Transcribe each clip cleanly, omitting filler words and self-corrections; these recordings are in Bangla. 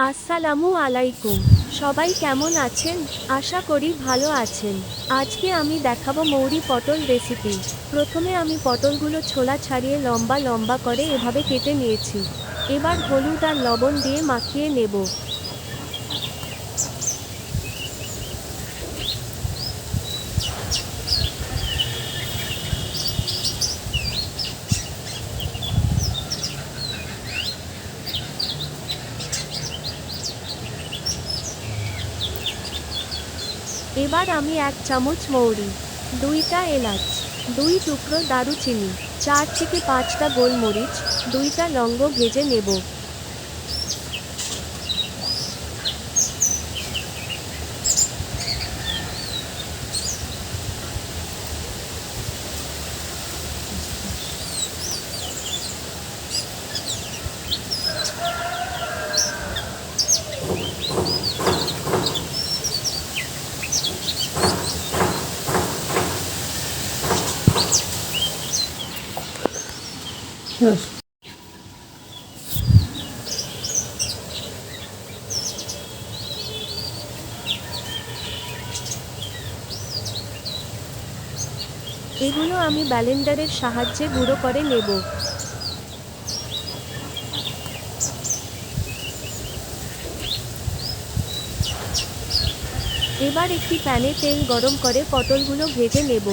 আসসালামু আলাইকুম। সবাই কেমন আছেন? আশা করি ভালো আছেন। আজকে আমি দেখাবো মৌরি পটল রেসিপি। প্রথমে আমি পটলগুলো ছোলা ছাড়িয়ে লম্বা লম্বা করে এভাবে কেটে নিয়েছি। এবার হলুদ আর লবণ দিয়ে মাখিয়ে নেব। এবার আমি 1 চামচ মৌরি, 2টা এলাচ, 2 টুকরো দারুচিনি, 4 থেকে 5টা গোলমরিচ, 2টা লবঙ্গ ভেজে নেব। এগুলো আমি ব্লেন্ডারের সাহায্যে গুঁড়ো করে নেব। এবার একটি প্যানে তেল গরম করে পটলগুলো ভেজে নেব।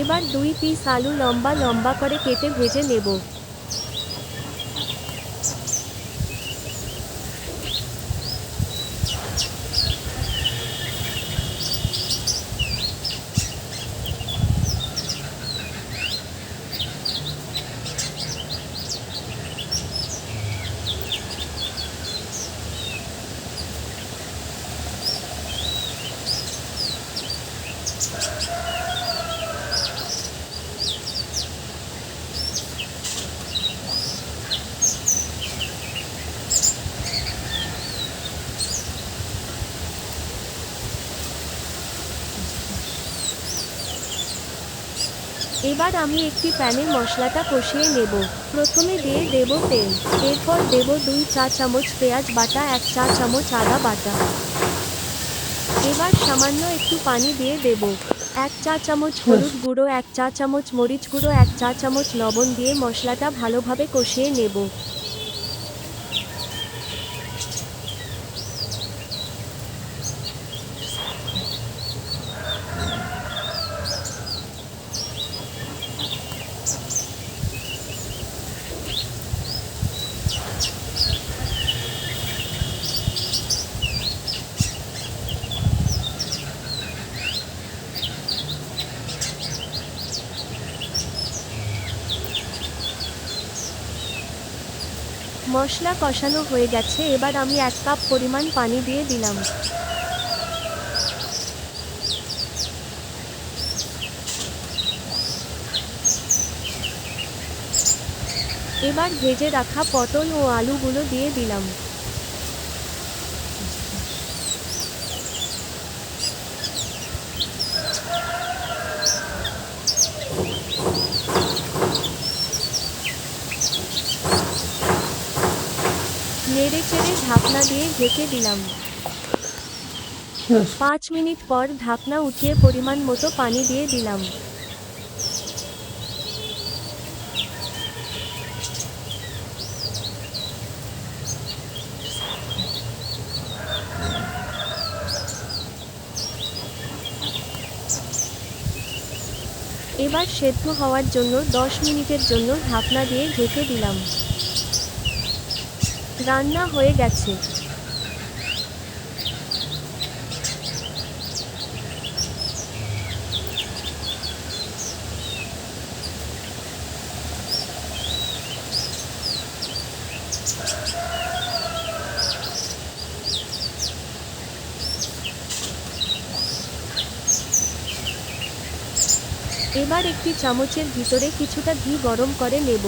এবার 2 পিস আলু লম্বা লম্বা করে কেটে ভেজে নেব। এবার আমি একটি প্যানে মশলাটা কষিয়ে নেব। প্রথমে দিয়ে দেব তেল, এরপর দেব 2 চা চামচ পেঁয়াজ বাটা, 1 চা চামচ আদা বাটা। এবার সামান্য একটু পানি দিয়ে দেব। 1 চা চামচ হলুদ গুঁড়ো, 1 চা চামচ মরিচ গুঁড়ো, 1 চা চামচ লবণ দিয়ে মশলাটা ভালোভাবে কষিয়ে নেব। মশলা কষানো হয়ে গেছে, এবার আমি 1 কাপ পরিমাণ পানি দিয়ে দিলাম। এবার ভেজে রাখা পটল ও আলুগুলো দিয়ে দিলাম। নেড়েচেড়ে ঢাকনা দিয়ে ঢেকে দিলাম। 5 মিনিট পর ঢাকনা উঠিয়ে পরিমাণ মতো পানি দিয়ে দিলাম। এবার সেদ্ধ হওয়ার জন্য 10 মিনিটের জন্য ঢাকনা দিয়ে ঢেকে দিলাম। রান্না হয়ে গেছে। এবার একটি চামচের ভিতরে কিছুটা ঘি গরম করে নেব।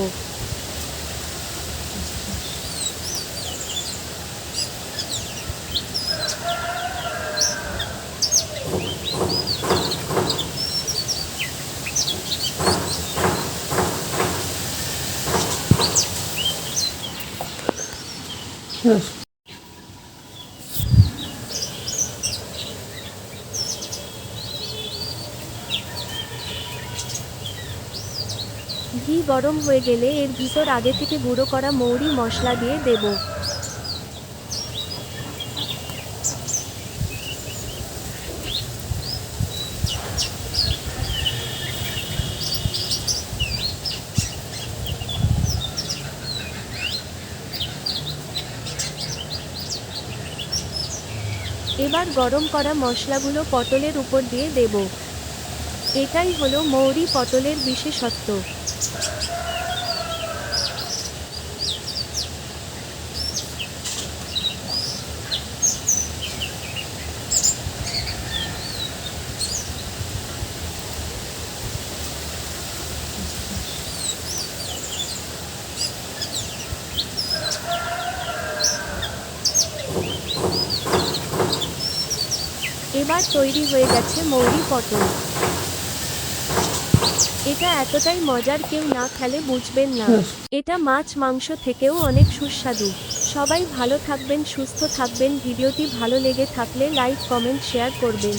ঘি গরম হয়ে গেলে এর ভিতর আগে থেকে গুঁড়ো করা মৌরি মশলা দিয়ে দেব। এবার গরম করা মশলাগুলো পটলের উপর দিয়ে দেব। এটাই হলো মৌরি পটলের বিশেষত্ব। এবার তৈরি হয়ে গেছে মৌরি পটল। এটা এতটাই মজার, কেউ না খেলে বুঝবেন না। এটা মাছ মাংস থেকেও অনেক সুস্বাদু। সবাই ভালো থাকবেন, সুস্থ থাকবেন। ভিডিওটি ভালো লেগে থাকলে লাইক, কমেন্ট, শেয়ার করবেন।